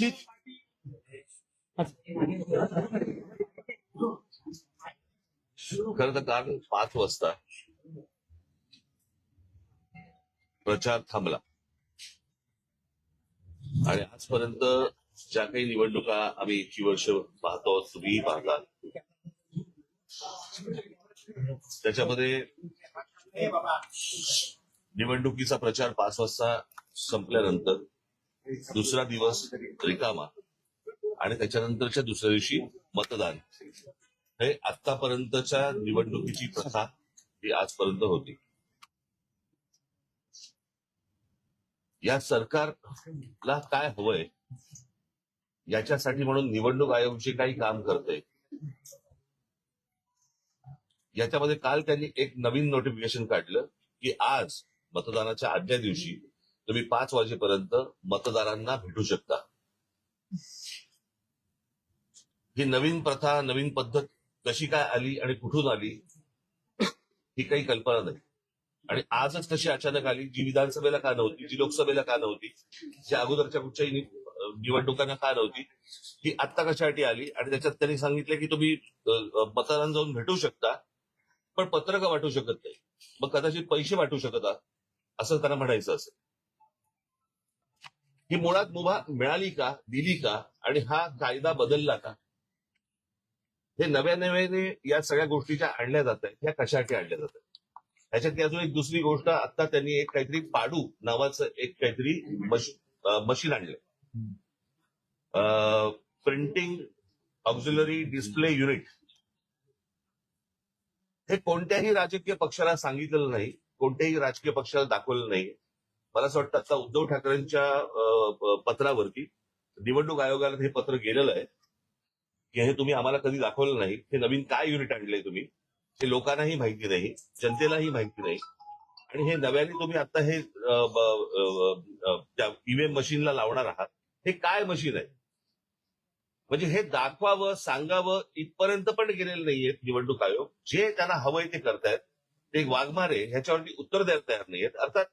निश्चित खरं तर काल 5 वाजता प्रचार थांबला आणि आजपर्यंत ज्या काही निवडणुका आम्ही इतकी वर्ष पाहतो, तुम्हीही पाहता, त्याच्यामध्ये निवडणुकीचा प्रचार 5 वाजता संपल्यानंतर दुसरा दिवस रिकामा आणि त्याच्यानंतरच्या दुसऱ्या दिवशी मतदान, हे आतापर्यंतच्या निवडणुकीची प्रथा ही आजपर्यंत होती. या सरकारला काय हवंय याच्यासाठी म्हणून निवडणूक आयोग जे काही काम करतंय, याच्यामध्ये काल त्यांनी एक नवीन नोटिफिकेशन काढलं की आज मतदानाच्या आदल्या दिवशी तुम्ही 5 वाजेपर्यंत मतदारांना भेटू शकता. ही नवीन प्रथा, नवीन पद्धत कशी काय आली आणि कुठून आली ही काही कल्पना नाही. आणि आजच कशी अचानक आली, जी विधानसभेला का नव्हती, जी लोकसभेला का नव्हती, जी अगोदरच्या कुठच्याही निवडणुकांना का नव्हती, ही आत्ता कशासाठी आली. आणि त्याच्यात त्यांनी सांगितलं की तुम्ही मतदारांना जाऊन भेटू शकता, पण पत्रकं वाटू शकत नाही, मग कदाचित पैसे वाटू शकत असं त्यांना म्हणायचं असेल. ही मुळात मुभा मिळाली का, दिली का, आणि हा कायदा बदलला का, हे नव्याने या सगळ्या गोष्टी ज्या आणल्या जात आहेत ह्या कशासाठी आणल्या जात आहेत. ह्याच्यातली अजून एक दुसरी गोष्ट, आता त्यांनी एक काहीतरी पाडू नावाचं एक काहीतरी मशीन आणलंय, प्रिंटिंग ऑक्झिलरी डिस्प्ले युनिट. हे कोणत्याही राजकीय पक्षाला सांगितलेलं नाही, कोणत्याही राजकीय पक्षाला दाखवलं नाही. मला असं वाटतं आता उद्धव ठाकरेंच्या पत्रावरती निवडणूक आयोगाला हे पत्र गेलेलं आहे की हे तुम्ही आम्हाला कधी दाखवलं नाही. हे नवीन काय युनिट आणलंय तुम्ही, हे लोकांनाही माहिती नाही, जनतेलाही माहिती नाही. आणि हे नव्याने तुम्ही आता हे त्या ईव्हीएम मशीनला लावणार आहात, हे काय मशीन आहे, म्हणजे हे दाखवावं, सांगावं इथपर्यंत पण गेलेलं नाहीये निवडणूक आयोग. जे त्यांना हवंय ते करतायत, ते वाघमारे ह्याच्यावरती उत्तर द्यायला तयार नाहीयेत. अर्थात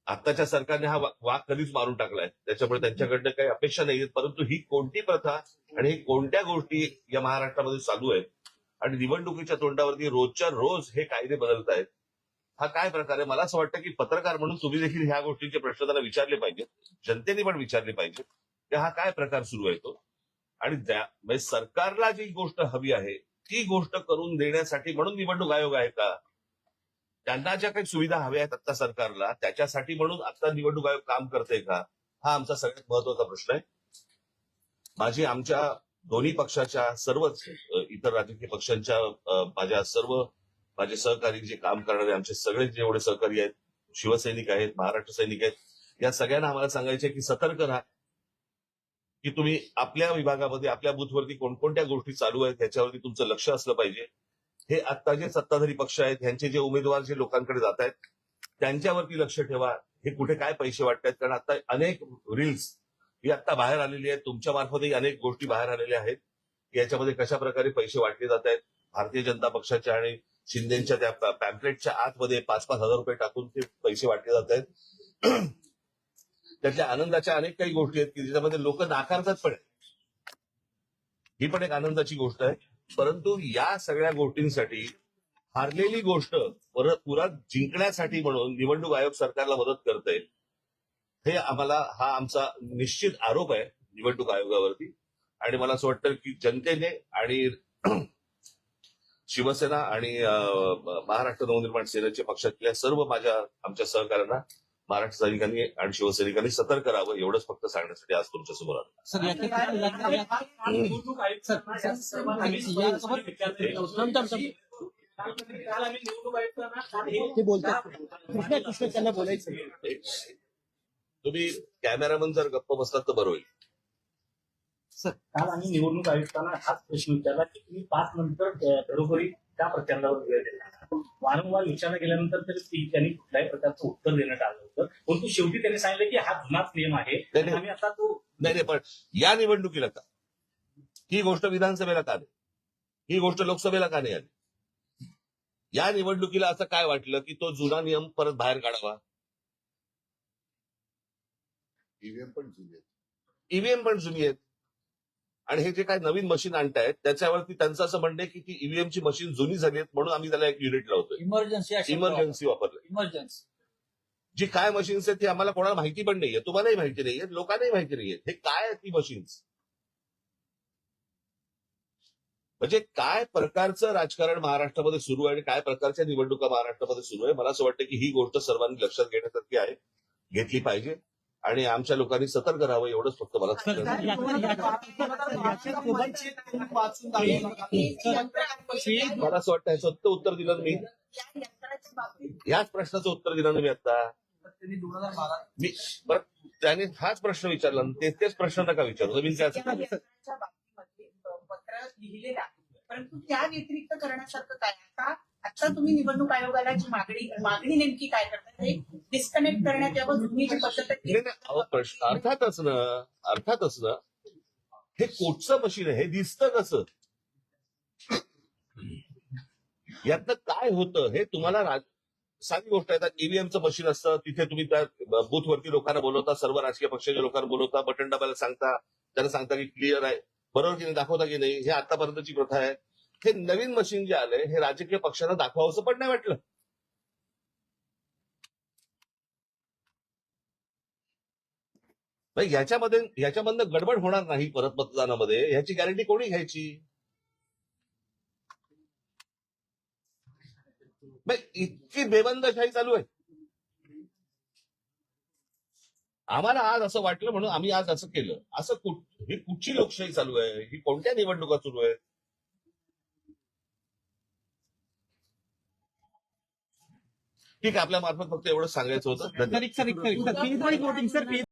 आताच्या सरकारने हा वाघ कधीच मारून टाकलाय, त्याच्यामुळे त्यांच्याकडनं काही अपेक्षा नाहीयेत. परंतु ही कोणती प्रथा आणि ही कोणत्या गोष्टी या महाराष्ट्रामध्ये चालू आहेत आणि निवडणुकीच्या तोंडावरती रोजच्या रोज हे कायदे बदलतायत, हा काय प्रकार आहे. मला असं वाटतं की पत्रकार म्हणून तुम्ही देखील ह्या गोष्टींचे प्रश्न त्यांना विचारले पाहिजेत, जनतेने पण विचारले पाहिजेत की हा काय प्रकार सुरू आहे तो. आणि म्हणजे सरकारला जी गोष्ट हवी आहे ती गोष्ट करून देण्यासाठी म्हणून निवडणूक आयोग आहे का, त्यांना ज्या काही सुविधा हव्या आहेत आता सरकारला त्याच्यासाठी म्हणून आता निवडणूक आयोग काम करते का, हा आमचा सगळ्यात महत्वाचा प्रश्न आहे. माझी आमच्या दोन्ही पक्षाच्या, सर्वच इतर राजकीय पक्षांच्या, माझे सहकारी जे काम करणारे आमचे सगळे जेवढे सहकारी आहेत, शिवसैनिक आहेत, महाराष्ट्र सैनिक आहेत, या सगळ्यांना आम्हाला सांगायचे की सतर्क राहा, की तुम्ही आपल्या विभागामध्ये, आपल्या बूथवरती कोणकोणत्या गोष्टी चालू आहेत त्याच्यावरती तुमचं लक्ष असलं पाहिजे. हे आता जे सत्ताधारी पक्ष आहेत, ह्यांचे जे उमेदवार जे लोकांकडे जात आहेत त्यांच्यावरती लक्ष ठेवा. हे कुठे काय पैसे वाटतायत, कारण आता अनेक रील्स ही आता बाहेर आलेली आहेत, तुमच्या मार्फतही अनेक गोष्टी बाहेर आलेल्या आहेत. याच्यामध्ये कशा प्रकारे पैसे वाटले जात आहेत. भारतीय जनता पक्षाच्या आणि शिंदेच्या त्या पॅम्पलेटच्या आतमध्ये 5-5 हजार रुपये टाकून ते पैसे वाटले जात आहेत. त्यातल्या आनंदाच्या अनेक काही गोष्टी आहेत की ज्याच्यामध्ये लोक नाकारतात पण, ही पण एक आनंदाची गोष्ट आहे. परंतु या सगळ्या गोष्टींसाठी हारलेली गोष्ट पुरात जिंकण्यासाठी म्हणून निवडणूक आयोग सरकारला मदत करते, हे हा आमचा निश्चित आरोप आहे निवडणूक आयोगावरती. आणि मला असं वाटतं की जनतेने आणि शिवसेना आणि महाराष्ट्र नवनिर्माण सेनेच्या पक्षातल्या सर्व आमच्या सहकाऱ्यांना, महाराष्ट्र सैनिकांनी आणि शिवसैनिकांनी सतर्क राहावं, एवढंच फक्त सांगण्यासाठी आज तुमच्या समोर आलो. तुम्ही कॅमेरामन जर गप्प बसलात तर बरं होईल. सर, काल आम्ही निवडणूक आयुक्तांना हाच प्रश्न विचारला की तुम्ही 5 नंतर घरोघरी त्या प्रचारावर वेळ दिला. वारंवार विचारणा केल्यानंतर तरी त्यांनी कुठल्याही प्रकारचं उत्तर देण्यात आलं होतं. परंतु शेवटी त्यांनी सांगितलं की हा जुनाच नियम आहे आणि आम्ही आता तो नाही, पण या निवडणुकीला का, ही गोष्ट विधानसभेला का नाही, ही गोष्ट लोकसभेला का नाही आली. या निवडणुकीला असं काय वाटलं की तो जुना नियम परत बाहेर काढावा. ईव्हीएम पण जुने ईव्हीएम पण जुनी आहेत. आणि हे जे काय नवीन मशीन आणतायत त्याच्यावरती त्यांचं असं म्हणणं आहे की ती ईव्हीएमची मशीन जुनी झाली आहेत म्हणून आम्ही त्याला एक युनिट लावतोय. इमर्जन्सी वापरलंय. इमर्जन्सी जी काय मशीन्स आहेत ती आम्हाला कोणाला माहिती पण नाहीये, तुम्हालाही माहिती नाहीये, लोकांनाही माहिती नाहीये हे काय आहेत ती मशीन्स. म्हणजे काय प्रकारचं राजकारण महाराष्ट्रामध्ये सुरू आहे आणि काय प्रकारच्या निवडणुका महाराष्ट्रामध्ये सुरू आहे, मला असं वाटतं की ही गोष्ट सर्वांनी लक्षात घेण्यासारखी आहे, घेतली पाहिजे आणि आमच्या लोकांनी सतर्क राहावं एवढंच फक्त मला सांगायचं आहे. मला असं वाटतं ह्याचं उत्तर दिलं ना मी, ह्याच प्रश्नाचं उत्तर दिलं ना मी आता. मी बरं त्याने हाच प्रश्न विचारला ना, तेच प्रश्न नका विचारू. नवीन काय असं पत्र लिहिलेलं आहे परंतु त्या व्यतिरिक्त करण्यासारखं काय आता तुम्ही निवडणूक आयोगाला जी मागणी नेमकी काय करतात हे डिस्कनेक्ट करण्याच्यावर तुम्ही जी पद्धत नाही, नाही, अहो, प्रश्न अर्थातच ना हे कोटचं मशीन आहे, हे दिसतं कसं, यातनं काय होतं हे तुम्हाला साधी गोष्ट आहे. ईव्हीएमचं मशीन असतं, तिथे तुम्ही त्या बूथवरती लोकांना बोलवता, सर्व राजकीय पक्षाच्या लोकांना बोलवता, बटन दाबायला सांगता, त्यांना सांगता की क्लिअर आहे, बरोबर की नाही, दाखवता की नाही, हे आतापर्यंतची प्रथा आहे. हे नवीन मशीन जे आलंय हे राजकीय पक्षांना दाखवावंसं पण नाही वाटलं. ह्याच्यामधनं गडबड होणार नाही परत मतदानामध्ये, ह्याची गॅरंटी कोणी घ्यायची. इतकी बेबंदशाही चालू आहे. आम्हाला आज असं वाटलं म्हणून आम्ही आज असं केलं. ही कुठची लोकशाही चालू आहे, ही कोणत्या निवडणुका सुरू आहेत. ठीक आहे, आपल्या मार्फत फक्त एवढंच सांगायचं होतं. धन्यवाद. सर